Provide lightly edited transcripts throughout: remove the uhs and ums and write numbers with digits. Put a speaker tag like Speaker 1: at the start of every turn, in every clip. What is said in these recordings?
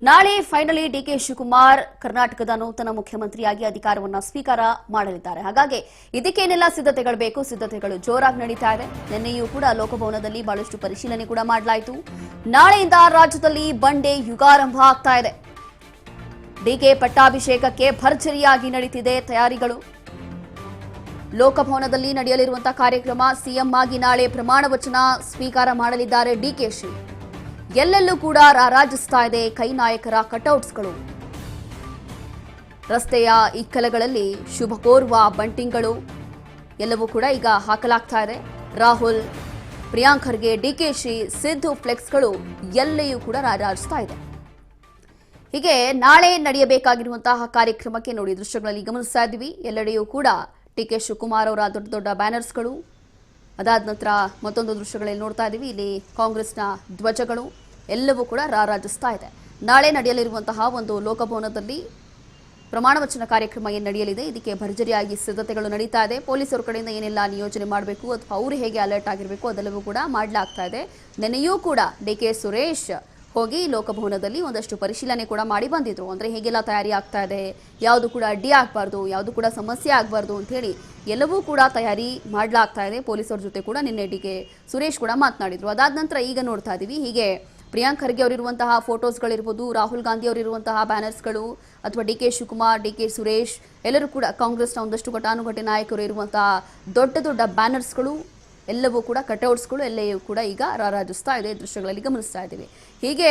Speaker 1: ನಾಳೆ finally DK Shivakumar ಕರ್ನಾಟಕದ ನೂತನ ಮುಖ್ಯಮಂತ್ರಿಯಾಗಿ ಅಧಿಕಾರವನ್ನು ಸ್ವೀಕಾರ ಮಾಡಲಿದ್ದಾರೆ. ಹಾಗಾಗಿ ಇದಕ್ಕೇನೆಲ್ಲ ಸಿದ್ಧತೆಗಳು ಬೇಕು, ಸಿದ್ಧತೆಗಳು ಜೋರಾಗಿ ನಡೀತಾ ಇದೆ. ನಿನ್ನೆಯೂ ಕೂಡ ಲೋಕಭವನದಲ್ಲಿ ಬಹಳಷ್ಟು ಪರಿಶೀಲನೆ ಕೂಡ ಮಾಡಲಾಯಿತು. ನಾಳೆಯಿಂದ ರಾಜ್ಯದಲ್ಲಿ ಬಂಡೆ ಯುಗಾರಂಭ ಆಗ್ತಾ ಇದೆ. ಡಿಕೆ ಪಟ್ಟಾಭಿಷೇಕಕ್ಕೆ ಭರ್ಜರಿಯಾಗಿ ನಡೀತಿದೆ ತಯಾರಿಗಳು. ಲೋಕಭವನದಲ್ಲಿ ನಡೆಯಲಿರುವಂತಹ ಕಾರ್ಯಕ್ರಮ, ಸಿಎಂ ಆಗಿ ನಾಳೆ ಪ್ರಮಾಣ ವಚನ ಸ್ವೀಕಾರ ಮಾಡಲಿದ್ದಾರೆ ಡಿಕೆಶಿ. ಎಲ್ಲೆಲ್ಲೂ ಕೂಡ ರಾರಾಜಿಸ್ತಾ ಇದೆ ಕೈ ನಾಯಕರ ಕಟೌಟ್ಸ್ಗಳು. ರಸ್ತೆಯ ಇಕ್ಕಲಗಳಲ್ಲಿ ಶುಭ ಕೋರುವ ಬಂಟಿಂಗ್ಗಳು ಎಲ್ಲವೂ ಕೂಡ ಈಗ ಹಾಕಲಾಗ್ತಾ ಇದೆ. ರಾಹುಲ್, ಪ್ರಿಯಾಂಕ್ ಖರ್ಗೆ, ಡಿಕೆಶಿ, ಸಿದ್ದು ಫ್ಲೆಕ್ಸ್ಗಳು ಎಲ್ಲೆಯೂ ಕೂಡ ರಾರಾಜಿಸ್ತಾ ಇದೆ. ಹೀಗೆ ನಾಳೆ ನಡೆಯಬೇಕಾಗಿರುವಂತಹ ಕಾರ್ಯಕ್ರಮಕ್ಕೆ ನೋಡಿ ದೃಶ್ಯಗಳಲ್ಲಿ ಗಮನಿಸ್ತಾ ಇದ್ದೀವಿ. ಎಲ್ಲೆಡೆಯೂ ಕೂಡ ಡಿಕೆ ಶಿವಕುಮಾರ್ ಅವರ ದೊಡ್ಡ ದೊಡ್ಡ ಬ್ಯಾನರ್ಸ್ಗಳು. ಅದಾದ ನಂತರ ಮತ್ತೊಂದು ದೃಶ್ಯಗಳಲ್ಲಿ ನೋಡ್ತಾ ಇದ್ದೀವಿ. ಇಲ್ಲಿ ಕಾಂಗ್ರೆಸ್ನ ಧ್ವಜಗಳು ಎಲ್ಲವೂ ಕೂಡ ರಾರಾಜಿಸ್ತಾ ಇದೆ. ನಾಳೆ ನಡೆಯಲಿರುವಂತಹ ಒಂದು ಲೋಕಭವನದಲ್ಲಿ ಪ್ರಮಾಣ ವಚನ ಕಾರ್ಯಕ್ರಮ ಏನು ನಡೆಯಲಿದೆ, ಇದಕ್ಕೆ ಭರ್ಜರಿಯಾಗಿ ಸಿದ್ಧತೆಗಳು ನಡೀತಾ ಇದೆ. ಪೊಲೀಸರ ಕಡೆಯಿಂದ ಏನೆಲ್ಲ ನಿಯೋಜನೆ ಮಾಡಬೇಕು ಅಥವಾ ಅವರು ಹೇಗೆ ಅಲರ್ಟ್ ಆಗಿರಬೇಕು ಅದೆಲ್ಲವೂ ಕೂಡ ಮಾಡಲಾಗ್ತಾ ಇದೆ. ನಿನ್ನೆಯೂ ಕೂಡ ಡಿಕೆ ಸುರೇಶ್ ಹೋಗಿ ಲೋಕಭವನದಲ್ಲಿ ಒಂದಷ್ಟು ಪರಿಶೀಲನೆ ಕೂಡ ಮಾಡಿ ಬಂದಿದ್ರು. ಅಂದರೆ ಹೇಗೆಲ್ಲ ತಯಾರಿ ಆಗ್ತಾ ಇದೆ, ಯಾವುದು ಕೂಡ ಅಡ್ಡಿ ಆಗಬಾರ್ದು, ಯಾವುದು ಕೂಡ ಸಮಸ್ಯೆ ಆಗಬಾರ್ದು ಅಂತ ಹೇಳಿ ಎಲ್ಲವೂ ಕೂಡ ತಯಾರಿ ಮಾಡಲಾಗ್ತಾ ಇದೆ. ಪೊಲೀಸರ ಜೊತೆ ಕೂಡ ನಿನ್ನೆ ಡಿಕೆ ಸುರೇಶ್ ಕೂಡ ಮಾತನಾಡಿದ್ರು. ಅದಾದ ನಂತರ ಈಗ ನೋಡ್ತಾ ಇದ್ದೀವಿ, ಹೀಗೆ ಪ್ರಿಯಾಂಕ್ ಖರ್ಗೆ ಅವರಿರುವಂತಹ ಫೋಟೋಸ್ಗಳಿರ್ಬೋದು, ರಾಹುಲ್ ಗಾಂಧಿ ಅವರಿರುವಂತಹ ಬ್ಯಾನರ್ಸ್ಗಳು, ಅಥವಾ ಡಿಕೆ ಶಿವಕುಮಾರ್, ಡಿಕೆ ಸುರೇಶ್ ಎಲ್ಲರೂ ಕೂಡ ಕಾಂಗ್ರೆಸ್ನ ಒಂದಷ್ಟು ಘಟಾನುಘಟಿ ನಾಯಕರು ಇರುವಂತಹ ದೊಡ್ಡ ದೊಡ್ಡ ಬ್ಯಾನರ್ಸ್ಗಳು ಎಲ್ಲವೂ ಕೂಡ ಕಟೌಟ್ಸ್ಗಳು ಎಲ್ಲೆಯೂ ಕೂಡ ಈಗ ರಾರಾಜಿಸ್ತಾ ಇದೆ. ದೃಶ್ಯಗಳಲ್ಲಿ ಗಮನಿಸ್ತಾ ಇದ್ದೀವಿ. ಹೀಗೆ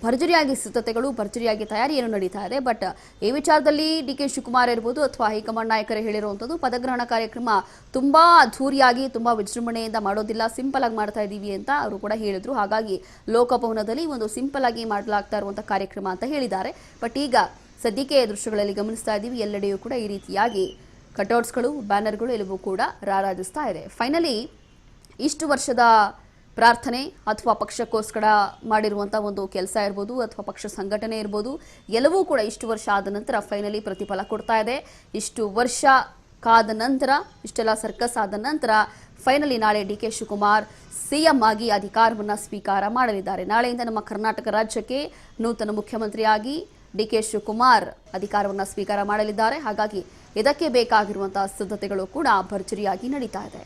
Speaker 1: ಭರ್ಜರಿಯಾಗಿ ಸಿದ್ಧತೆಗಳು, ಭರ್ಜರಿಯಾಗಿ ತಯಾರಿಯನ್ನು ನಡೀತಾ ಇದೆ. ಬಟ್ ಈ ವಿಚಾರದಲ್ಲಿ ಡಿಕೆ ಶಿವಕುಮಾರ್ ಇರ್ಬೋದು ಅಥವಾ ಹೈಕಮಾಂಡ್ ನಾಯಕರೇ ಹೇಳಿರುವಂಥದ್ದು, ಪದಗ್ರಹಣ ಕಾರ್ಯಕ್ರಮ ತುಂಬಾ ಅದ್ಧೂರಿಯಾಗಿ ತುಂಬಾ ವಿಜೃಂಭಣೆಯಿಂದ ಮಾಡೋದಿಲ್ಲ, ಸಿಂಪಲ್ ಆಗಿ ಮಾಡ್ತಾ ಇದ್ದೀವಿ ಅಂತ ಅವರು ಕೂಡ ಹೇಳಿದ್ರು. ಹಾಗಾಗಿ ಲೋಕಭವನದಲ್ಲಿ ಒಂದು ಸಿಂಪಲ್ ಆಗಿ ಮಾಡಲಾಗ್ತಾ ಇರುವಂತಹ ಕಾರ್ಯಕ್ರಮ ಅಂತ ಹೇಳಿದ್ದಾರೆ. ಬಟ್ ಈಗ ಸದ್ಯಕ್ಕೆ ದೃಶ್ಯಗಳಲ್ಲಿ ಗಮನಿಸ್ತಾ ಇದ್ದೀವಿ, ಎಲ್ಲೆಡೆಯೂ ಕೂಡ ಈ ರೀತಿಯಾಗಿ ಕಟೌಟ್ಸ್ಗಳು, ಬ್ಯಾನರ್ಗಳು ಎಲ್ಲವೂ ಕೂಡ ರಾರಾಜಿಸ್ತಾ ಇದೆ. ಫೈನಲಿ ಇಷ್ಟು ವರ್ಷದ ಪ್ರಾರ್ಥನೆ ಅಥವಾ ಪಕ್ಷಕ್ಕೋಸ್ಕರ ಮಾಡಿರುವಂಥ ಒಂದು ಕೆಲಸ ಇರ್ಬೋದು ಅಥವಾ ಪಕ್ಷ ಸಂಘಟನೆ ಇರ್ಬೋದು, ಎಲ್ಲವೂ ಕೂಡ ಇಷ್ಟು ವರ್ಷ ಆದ ನಂತರ ಫೈನಲಿ ಪ್ರತಿಫಲ ಕೊಡ್ತಾ ಇದೆ. ಇಷ್ಟು ವರ್ಷ ಕಾದ ನಂತರ, ಇಷ್ಟೆಲ್ಲ ಸರ್ಕಸ್ ಆದ ನಂತರ ಫೈನಲಿ ನಾಳೆ ಡಿಕೆ ಶಿವಕುಮಾರ್ ಸಿಎಂ ಆಗಿ ಅಧಿಕಾರವನ್ನು ಸ್ವೀಕಾರ ಮಾಡಲಿದ್ದಾರೆ. ನಾಳೆಯಿಂದ ನಮ್ಮ ಕರ್ನಾಟಕ ರಾಜ್ಯಕ್ಕೆ ನೂತನ ಮುಖ್ಯಮಂತ್ರಿಯಾಗಿ ಡಿಕೆ ಶಿವಕುಮಾರ್ ಅಧಿಕಾರವನ್ನು ಸ್ವೀಕಾರ ಮಾಡಲಿದ್ದಾರೆ. ಹಾಗಾಗಿ ಇದಕ್ಕೆ ಬೇಕಾಗಿರುವಂತಹ ಸಿದ್ಧತೆಗಳು ಕೂಡ ಭರ್ಜರಿಯಾಗಿ ನಡೀತಾ ಇದೆ.